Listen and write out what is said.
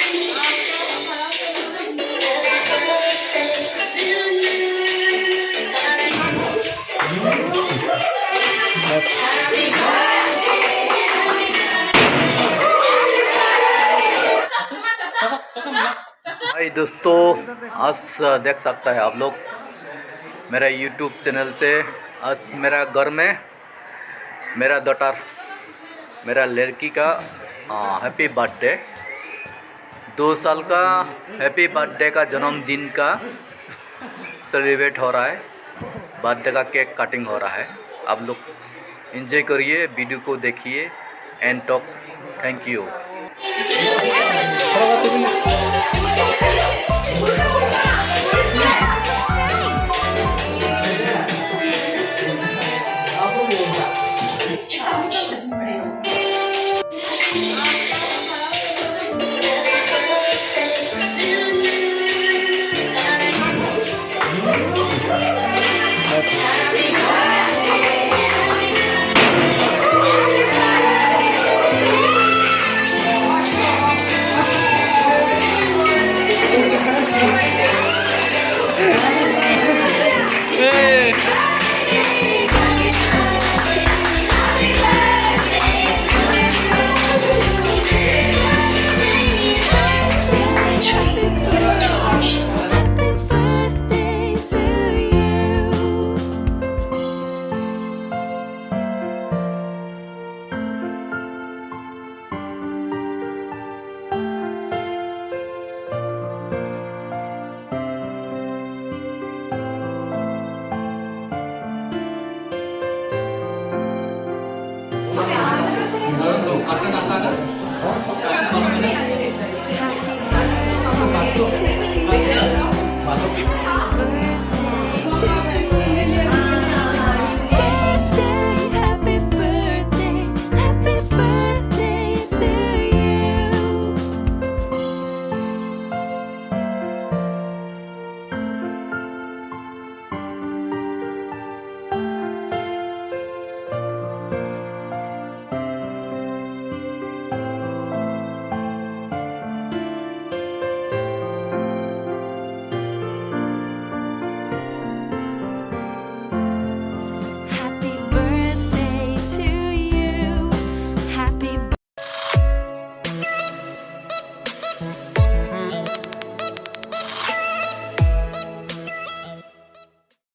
भाई दोस्तों, आज देख सकता है आप लोग मेरा यूट्यूब चैनल से। आज मेरा घर में मेरा डॉटर, मेरा लड़की का हैप्पी बर्थडे, 2 साल का हैप्पी बर्थडे का जन्मदिन का सेलिब्रेट हो रहा है। बर्थडे का केक कटिंग हो रहा है। आप लोग एंजॉय करिए, वीडियो को देखिए एंड टॉक। Thank you.